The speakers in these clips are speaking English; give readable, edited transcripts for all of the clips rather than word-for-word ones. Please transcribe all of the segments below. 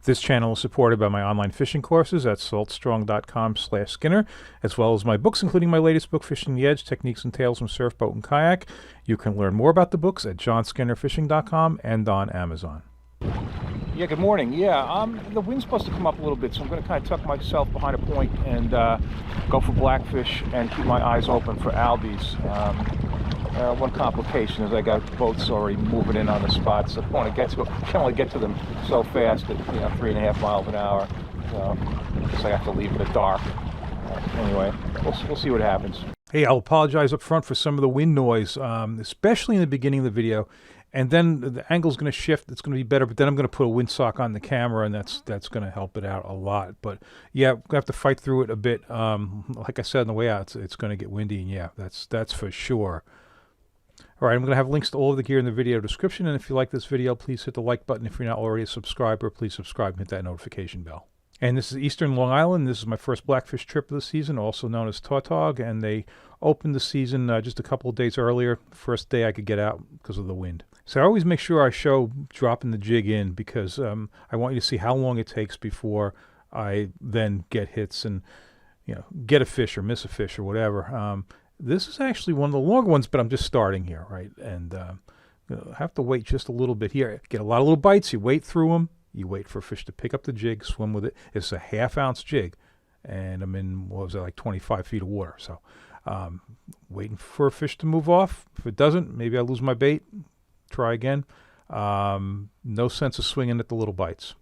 This channel is supported by my online fishing courses at saltstrong.com/Skinner, as well as my books, including my latest book, Fishing the Edge, Techniques and Tales from Surf, Boat, and Kayak. You can learn more about the books at johnskinnerfishing.com and on Amazon. Yeah, good morning. Yeah, the wind's supposed to come up a little bit, so I'm going to kind of tuck myself behind a point and go for blackfish and keep my eyes open for albies. One complication is I got boats already moving in on the spot, so I want to get to can only get to them so fast at 3.5 miles an hour. So I guess I have to leave in the dark. Anyway, we'll see what happens. Hey, I'll apologize up front for some of the wind noise, especially in the beginning of the video. And then the angle's going to shift. It's going to be better, but then I'm going to put a windsock on the camera, and that's going to help it out a lot. But yeah, we're going to have to fight through it a bit. Like I said on the way out, it's going to get windy, and yeah, that's for sure. All right, I'm going to have links to all of the gear in the video description, and if you like this video, please hit the like button. If you're not already a subscriber, please subscribe and hit that notification bell. And this is Eastern Long Island. This is my first blackfish trip of the season, also known as tautog, and they opened the season just a couple of days earlier. First day I could get out because of the wind. So I always make sure I show dropping the jig in because I want you to see how long it takes before I then get hits and get a fish or miss a fish or whatever. This is actually one of the longer ones, but I'm just starting here, right? And have to wait just a little bit here. Get a lot of little bites. You wait through them. You wait for a fish to pick up the jig, swim with it. It's a 1/2 ounce jig, and I'm in, what was it, like 25 feet of water. So waiting for a fish to move off. If it doesn't, maybe I lose my bait. Try again. No sense of swinging at the little bites.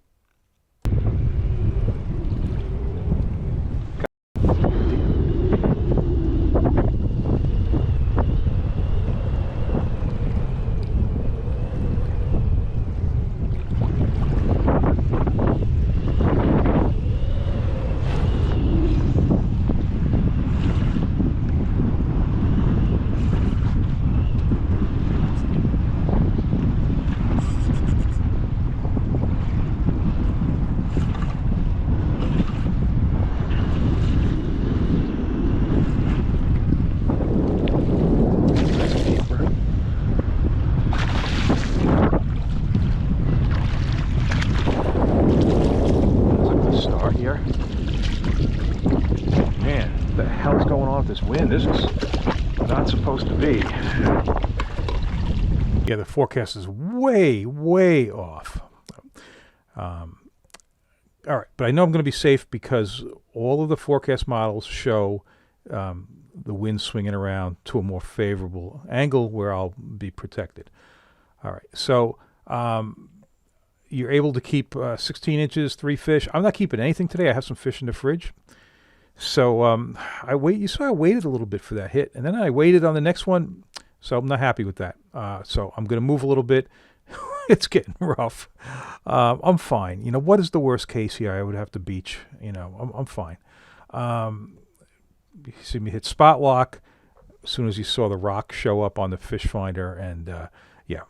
This wind, this is not supposed to be. Yeah, the forecast is way off. All right, but I know I'm going to be safe because all of the forecast models show the wind swinging around to a more favorable angle where I'll be protected. All right, so you're able to keep 16 inches, 3 fish. I'm not keeping anything today. I have some fish in the fridge. So you saw I waited a little bit for that hit, and then I waited on the next one, so I'm not happy with that. So I'm going to move a little bit. It's getting rough. I'm fine. What is the worst case here? I would have to beach. I'm fine. You see me hit spot lock as soon as you saw the rock show up on the fish finder, and yeah,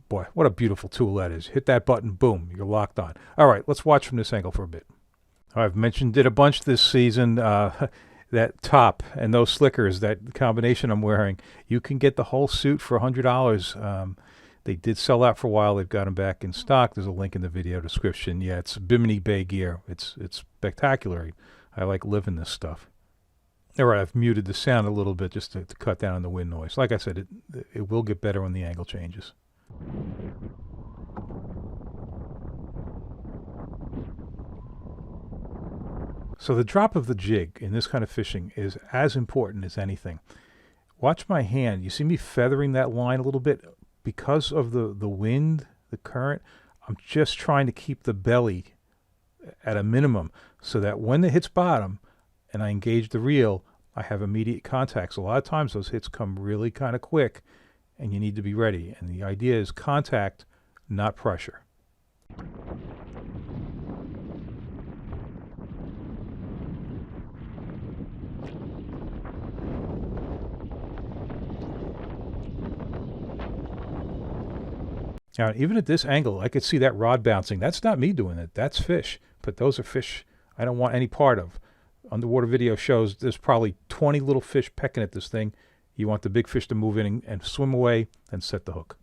boy, what a beautiful tool that is. Hit that button, boom, you're locked on. All right, let's watch from this angle for a bit. I've mentioned it a bunch this season, that top and those slickers, that combination I'm wearing. You can get the whole suit for $100. They did sell out for a while. They've got them back in stock. There's a link in the video description. Yeah, it's Bimini Bay gear. It's spectacular. I like living this stuff. All right, I've muted the sound a little bit just to cut down on the wind noise. Like I said, it will get better when the angle changes. So the drop of the jig in this kind of fishing is as important as anything. Watch my hand. You see me feathering that line a little bit? Because of the wind, the current, I'm just trying to keep the belly at a minimum so that when it hits bottom and I engage the reel, I have immediate contacts. A lot of times those hits come really kind of quick, and you need to be ready. And the idea is contact, not pressure. Now, even at this angle, I could see that rod bouncing. That's not me doing it. That's fish. But those are fish I don't want any part of. Underwater video shows there's probably 20 little fish pecking at this thing. You want the big fish to move in and swim away and set the hook.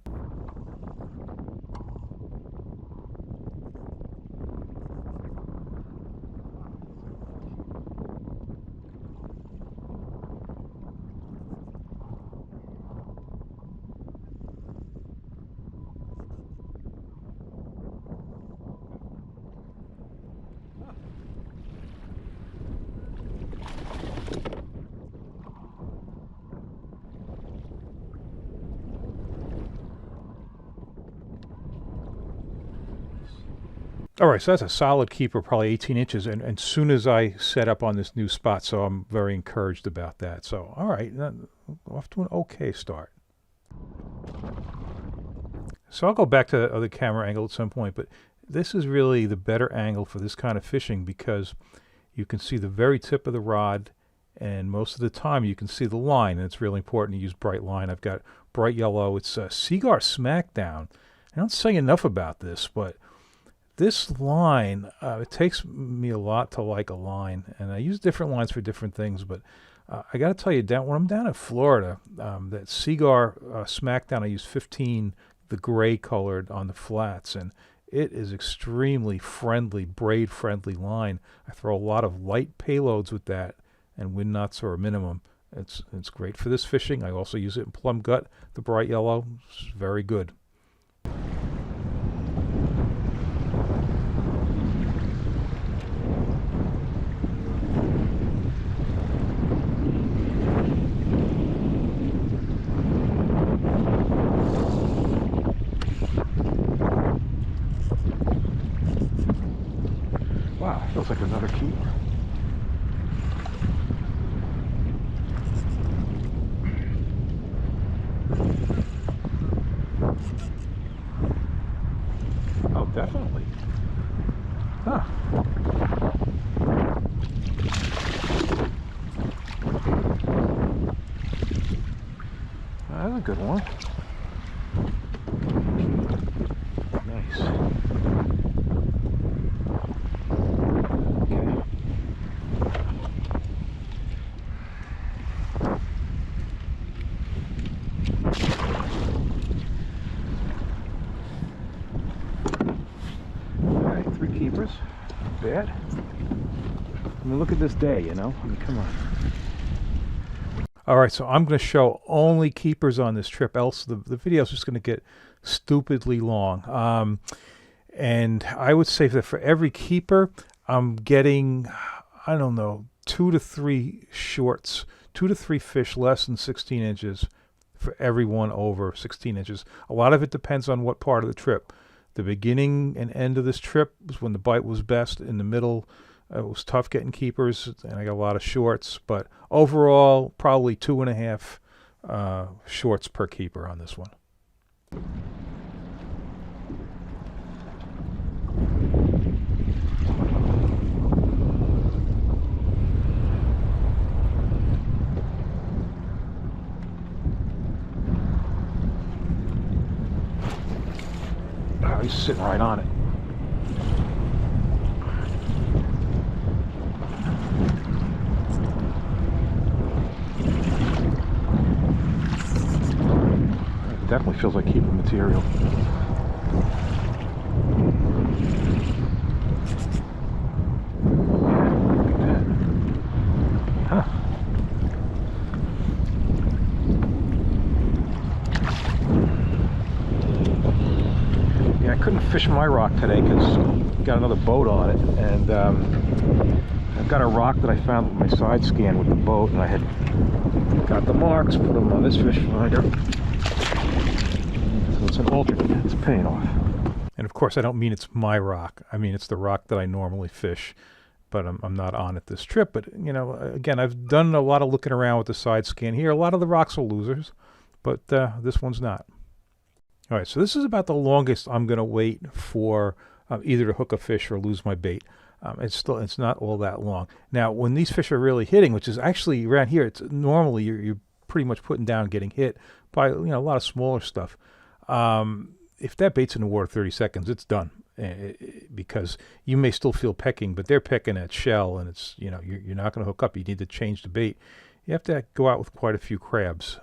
All right, so that's a solid keeper, probably 18 inches, and soon as I set up on this new spot, so I'm very encouraged about that. So, all right, off to an okay start. So I'll go back to the other camera angle at some point, but this is really the better angle for this kind of fishing because you can see the very tip of the rod, and most of the time you can see the line, and it's really important to use bright line. I've got bright yellow. It's Seaguar Smackdown. I don't say enough about this, but this line, it takes me a lot to like a line, and I use different lines for different things, but I got to tell you, when I'm down in Florida, that Seaguar Smackdown, I use 15, the gray colored on the flats, and it is extremely friendly, braid-friendly line. I throw a lot of light payloads with that, and wind knots are a minimum. It's great for this fishing. I also use it in plum gut, the bright yellow. It's very good. Wow, feels like another keeper. Oh, definitely. Huh. That's a good one. Nice. Okay. All right, 3 keepers. Not bad. I mean, look at this day, you know? I mean, come on. All right, so I'm going to show only keepers on this trip, else the video is just going to get stupidly long. And I would say that for every keeper, I'm getting, I don't know, 2 to 3 shorts, 2 to 3 fish less than 16 inches for every one over 16 inches. A lot of it depends on what part of the trip. The beginning and end of this trip was when the bite was best. In the middle, it was tough getting keepers, and I got a lot of shorts. But overall, probably 2.5 shorts per keeper on this one. Oh, he's sitting right on it. It definitely feels like keeper material. Look at that. Huh. Yeah, I couldn't fish my rock today because I got another boat on it, and I've got a rock that I found with my side scan with the boat, and I had got the marks, put them on this fish finder. So it's an alternate. It's paying off. And of course, I don't mean it's my rock. I mean it's the rock that I normally fish, but I'm not on it this trip. But you know, again, I've done a lot of looking around with the side scan here. A lot of the rocks are losers, but this one's not. All right, so this is about the longest I'm going to wait for either to hook a fish or lose my bait. It's not all that long. Now, when these fish are really hitting, which is actually around here, it's normally you're pretty much putting down, getting hit by a lot of smaller stuff. If that bait's in the water 30 seconds, it's done because you may still feel pecking, but they're pecking at shell, and it's you're not going to hook up. You need to change the bait. You have to go out with quite a few crabs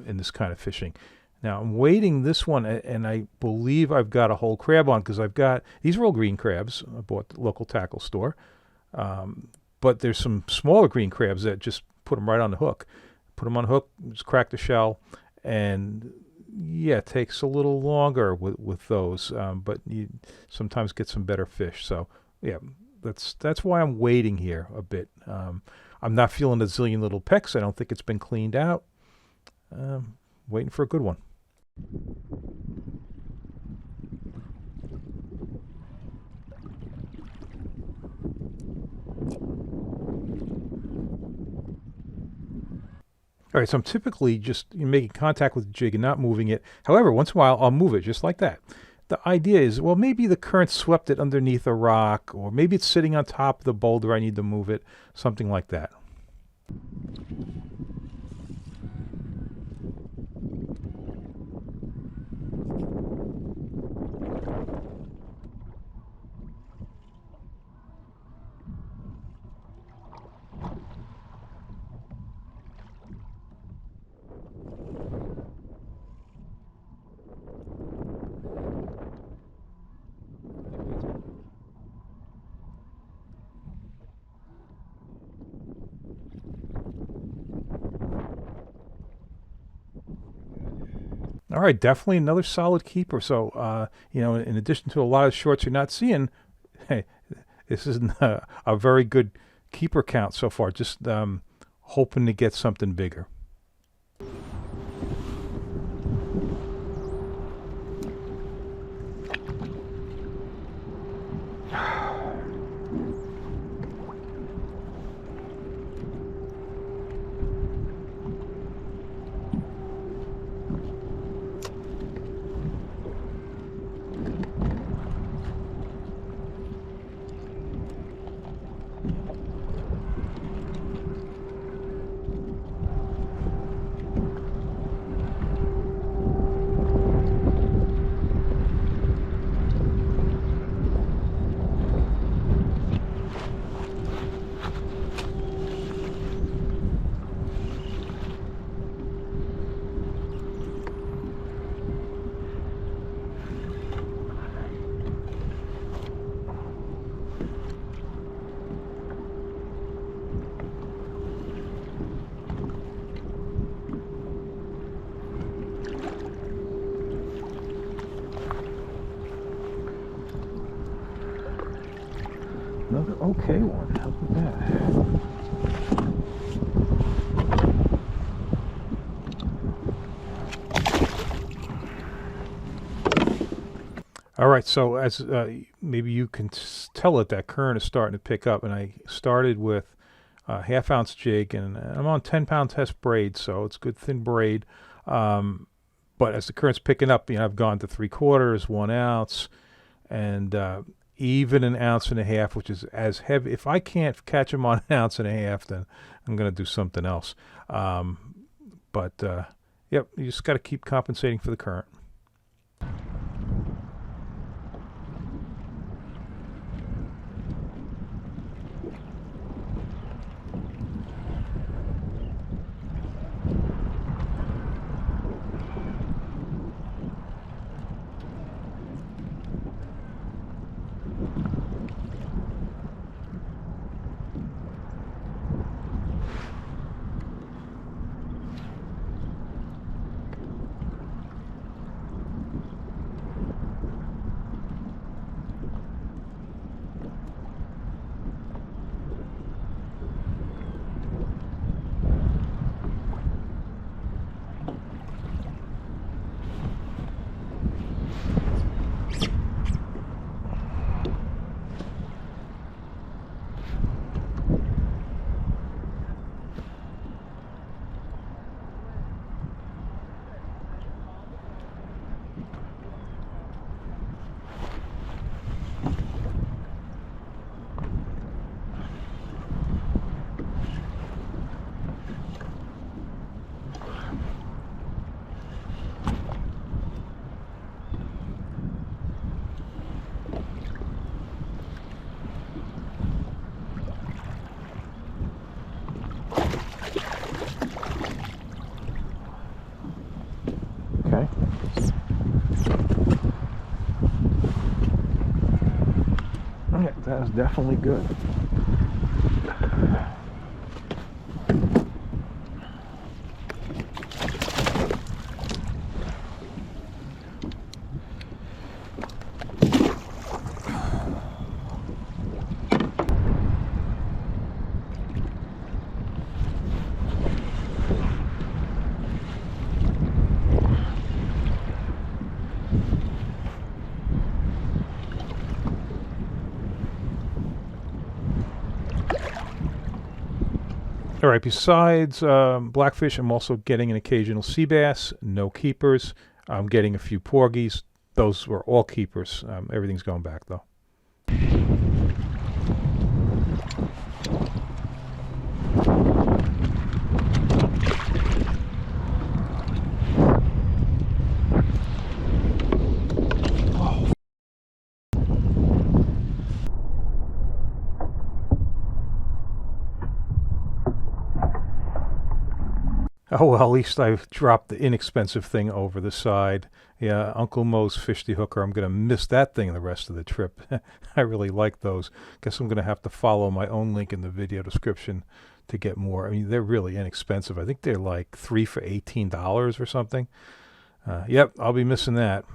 in this kind of fishing. Now, I'm waiting this one, and I believe I've got a whole crab on because I've got, these are all green crabs. I bought at the local tackle store. But there's some smaller green crabs that just put them right on the hook. Put them on the hook, just crack the shell, and yeah, it takes a little longer with those, but you sometimes get some better fish. So, yeah, that's why I'm waiting here a bit. I'm not feeling a zillion little pecks. I don't think it's been cleaned out. Waiting for a good one. All right, so I'm typically just making contact with the jig and not moving it. However, once in a while, I'll move it just like that. The idea is, well, maybe the current swept it underneath a rock, or maybe it's sitting on top of the boulder, I need to move it, something like that. All right, definitely another solid keeper. So, in addition to a lot of shorts you're not seeing, hey, this is a very good keeper count so far. Just hoping to get something bigger. Another okay one. How about that? All right, so as maybe you can tell it, that current is starting to pick up, and I started with a half-ounce jig, and I'm on 10-pound test braid, so it's good thin braid. But as the current's picking up, I've gone to 3/4, 1 ounce, and even 1.5 ounces, which is as heavy. If I can't catch them on 1.5 ounces, then I'm going to do something else. Yep, you just got to keep compensating for the current. Okay. Okay, that is definitely good. All right, besides blackfish, I'm also getting an occasional sea bass, no keepers. I'm getting a few porgies. Those were all keepers. Everything's going back, though. Oh, well, at least I've dropped the inexpensive thing over the side. Yeah, Uncle Mo's Fish the Hooker. I'm going to miss that thing the rest of the trip. I really like those. Guess I'm going to have to follow my own link in the video description to get more. I mean, they're really inexpensive. I think they're like 3 for $18 or something. Yep, I'll be missing that.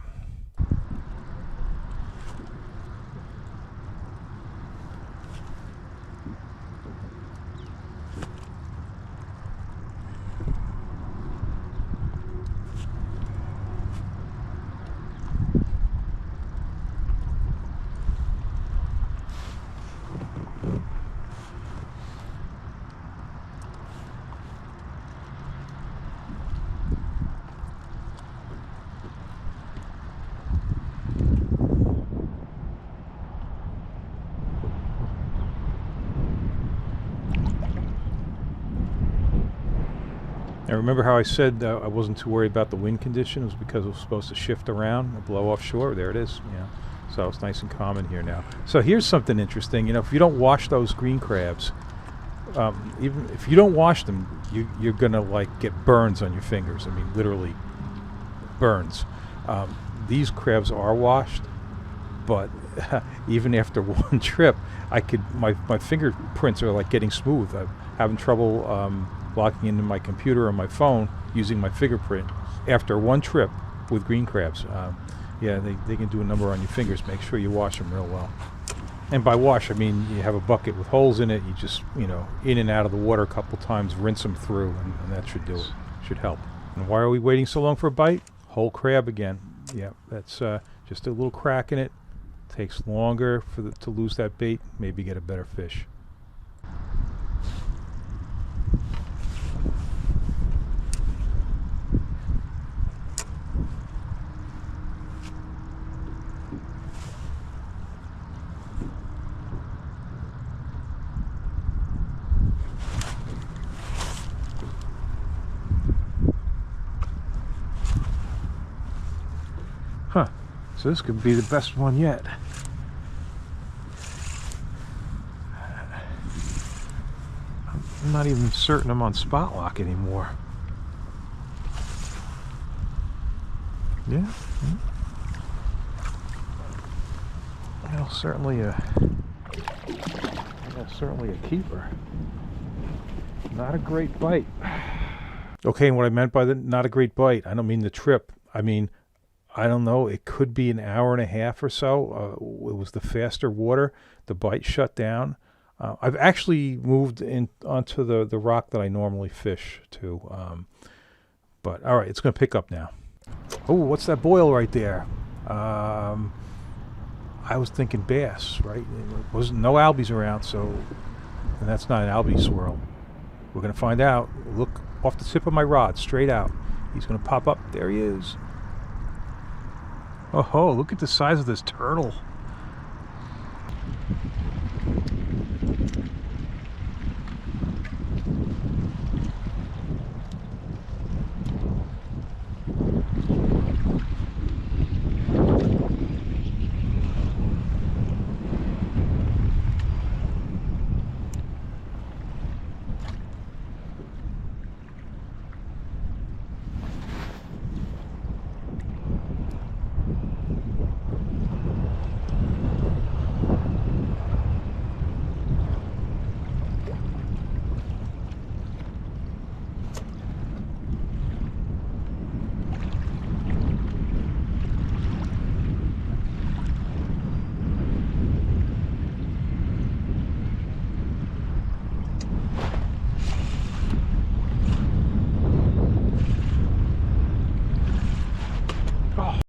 Now remember how I said I wasn't too worried about the wind condition? It was because it was supposed to shift around and blow offshore. There it is. Yeah. So it's nice and calm in here now. So here's something interesting. You know, if you don't wash those green crabs, even if you don't wash them, you're gonna like get burns on your fingers. I mean, literally burns. These crabs are washed, but even after one trip, my fingerprints are like getting smooth. I'm having trouble logging into my computer or my phone using my fingerprint after one trip with green crabs. Yeah, they can do a number on your fingers. Make sure you wash them real well. And by wash, I mean you have a bucket with holes in it. You just, in and out of the water a couple times, rinse them through, and that should do it. Should help. And why are we waiting so long for a bite? Whole crab again. Yeah, that's just a little crack in it. Takes longer to lose that bait. Maybe get a better fish. Huh. So this could be the best one yet. I'm not even certain I'm on spot lock anymore. Yeah. Well, certainly a keeper. Not a great bite. Okay, and what I meant by not a great bite, I don't mean the trip. I mean, I don't know, it could be an hour and a half or so. It was the faster water. The bite shut down. I've actually moved onto the rock that I normally fish to. But all right, it's going to pick up now. Oh, what's that boil right there? I was thinking bass, right? It wasn't no albies around, and that's not an albie swirl. We're going to find out. Look off the tip of my rod, straight out. He's going to pop up. There he is. Oh, look at the size of this turtle.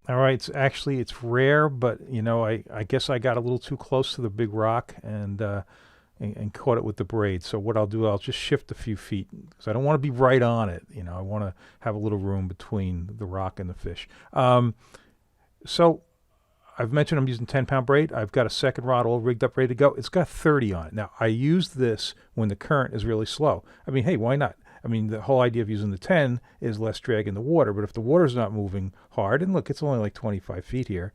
All right, it's rare, but I guess I got a little too close to the big rock, and and caught it with the braid. So what I'll do, I'll just shift a few feet because I don't want to be right on it. You know, I want to have a little room between the rock and the fish. So I've mentioned I'm using 10-pound braid. I've got a second rod all rigged up, ready to go. It's got 30 on it. Now, I use this when the current is really slow. I mean, hey, why not? I mean, the whole idea of using the 10 is less drag in the water, but if the water's not moving hard, and look, it's only like 25 feet here,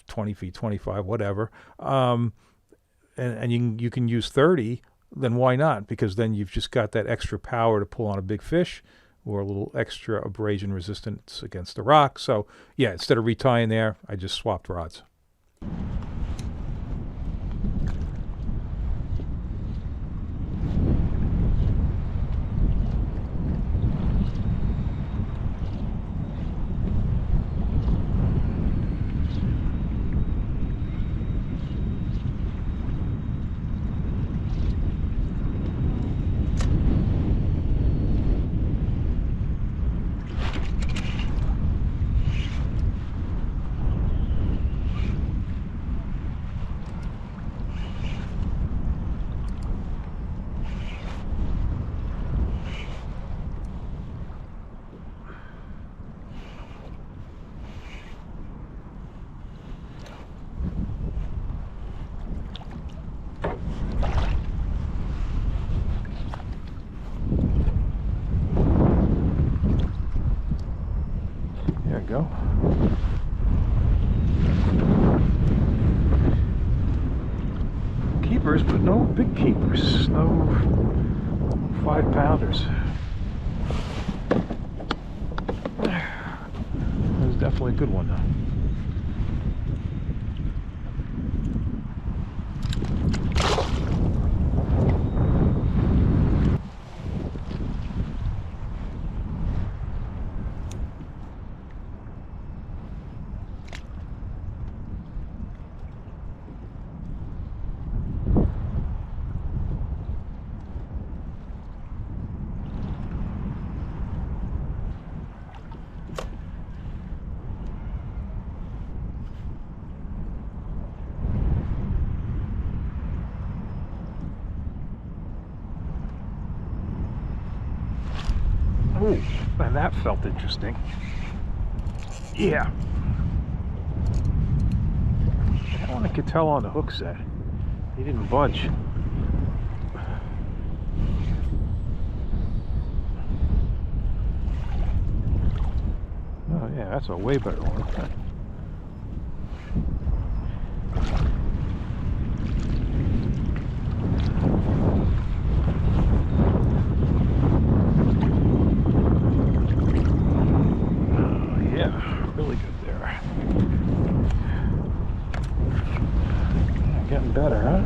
20 feet, 25, whatever, and you can use 30, then why not? Because then you've just got that extra power to pull on a big fish or a little extra abrasion resistance against the rock. So, yeah, instead of retying there, I just swapped rods. There we go. Keepers, but no big keepers. No 5-pounders. That was definitely a good one, though. Oh, and that felt interesting. Yeah. That one I could tell on the hook set. He didn't budge. Oh yeah, that's a way better one. Getting better, huh?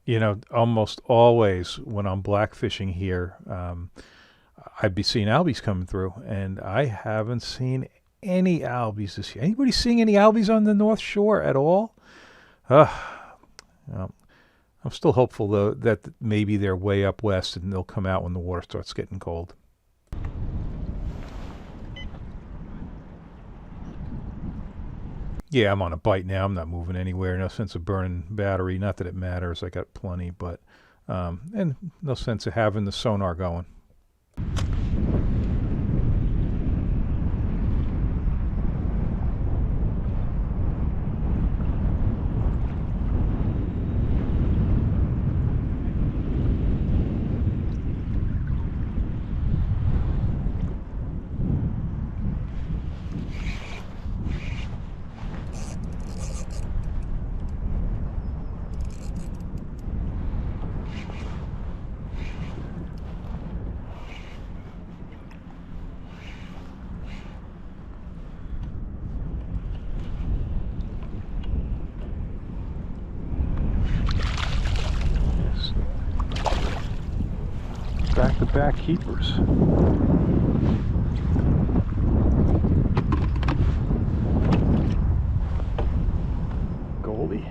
You know, almost always when I'm blackfishing here, I'd be seeing albies coming through, and I haven't seen any albies this year. Anybody seeing any albies on the North Shore at all? You know, I'm still hopeful, though, that maybe they're way up west and they'll come out when the water starts getting cold. Yeah, I'm on a bite now. I'm not moving anywhere. No sense of burning battery. Not that it matters. I got plenty, but and no sense of having the sonar going. back-to-back keepers. Goldie.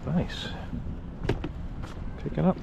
Nice. Picking up.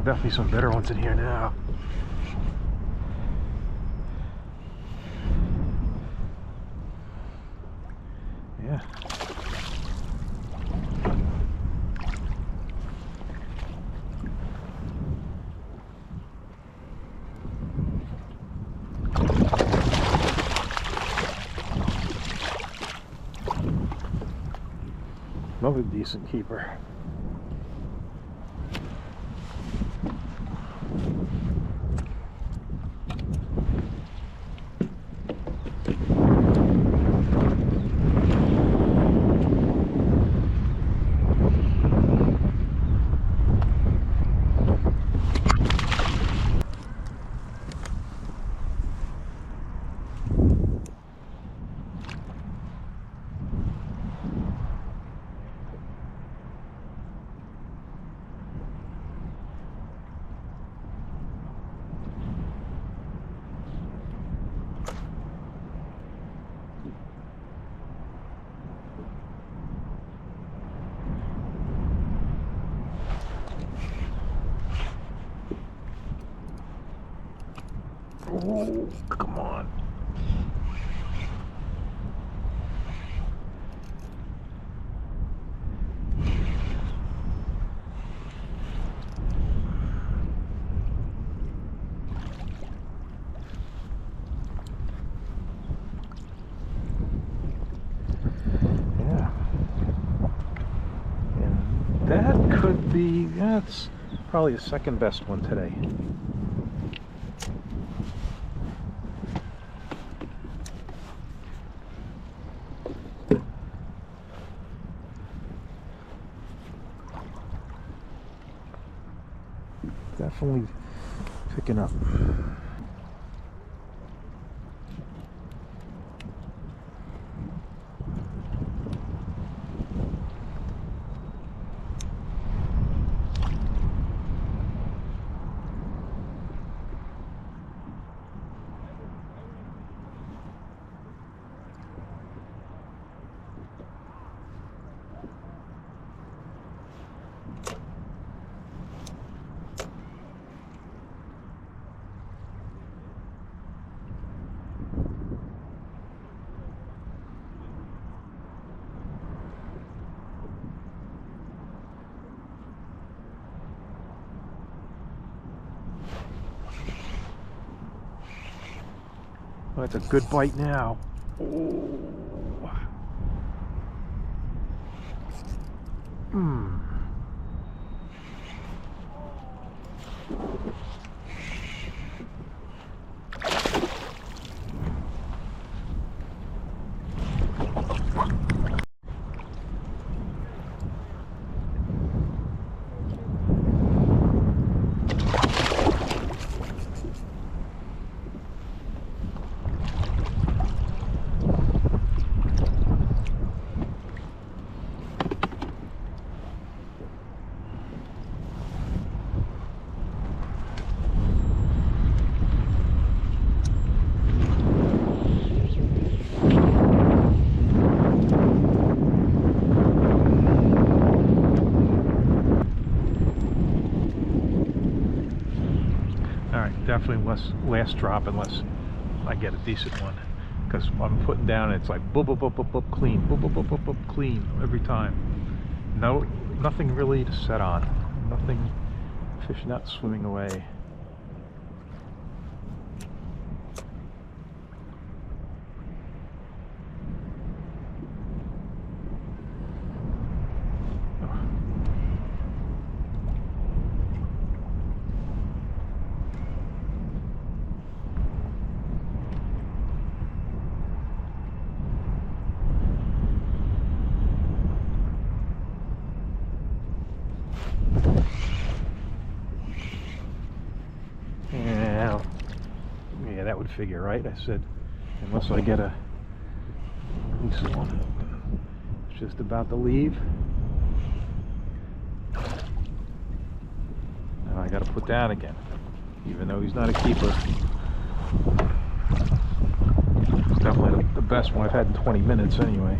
Definitely some better ones in here now. Yeah. Another decent keeper. Oh, come on. Yeah. And that could be, that's probably the second best one today. Definitely picking up. Oh, that's a good bite now. Oh. definitely last drop unless I get a decent one, because I'm putting down, it's like boop boop boop boop boop clean, boop boop boop boop boop clean every time. No, nothing really to set on. Nothing. Fish not swimming away. Yeah, that would figure, right? I said, unless I get a decent one. It's just about to leave. And I got to put down again, even though he's not a keeper. It's definitely the best one I've had in 20 minutes anyway.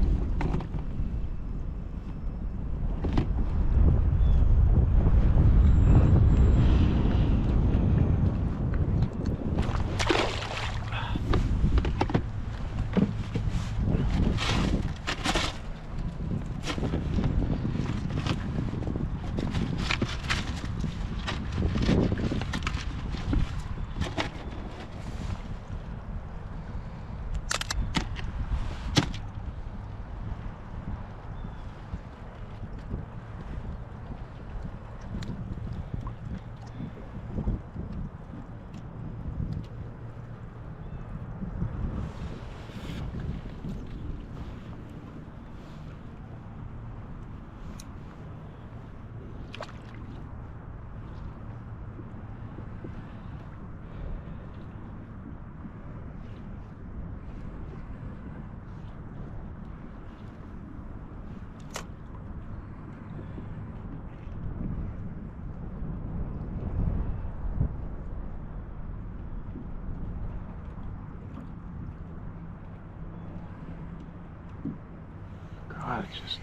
God, it's just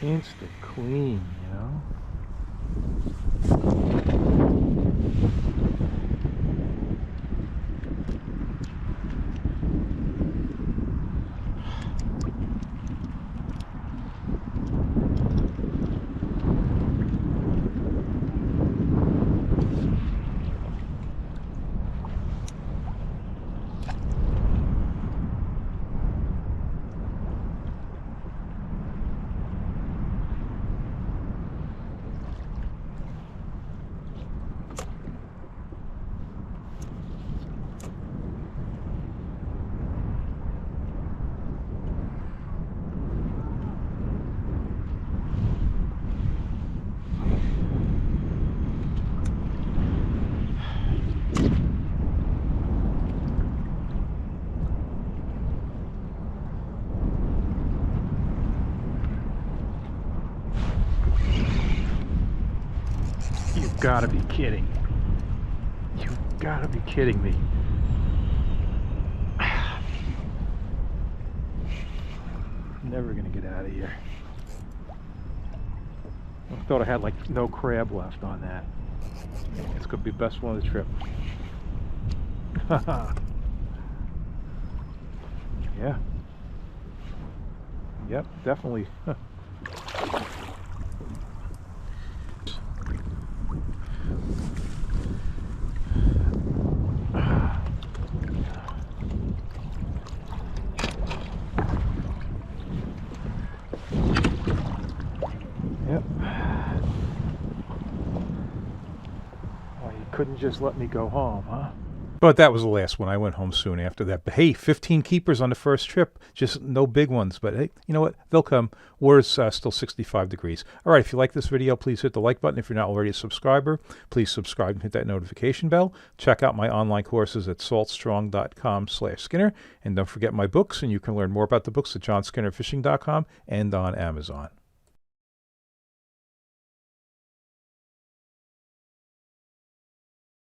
instant clean, you know? You've got to be kidding. You've got to be kidding me. Never gonna get out of here. I thought I had like no crab left on that. It's gonna be the best one of the trip. Yeah. Yep, definitely. Yep. Well, you couldn't just let me go home, huh? But that was the last one. I went home soon after that. But hey, 15 keepers on the first trip. Just no big ones. But hey, you know what? They'll come. Water's still 65 degrees. All right, if you like this video, please hit the like button. If you're not already a subscriber, please subscribe and hit that notification bell. Check out my online courses at saltstrong.com/Skinner. And don't forget my books, and you can learn more about the books at johnskinnerfishing.com and on Amazon.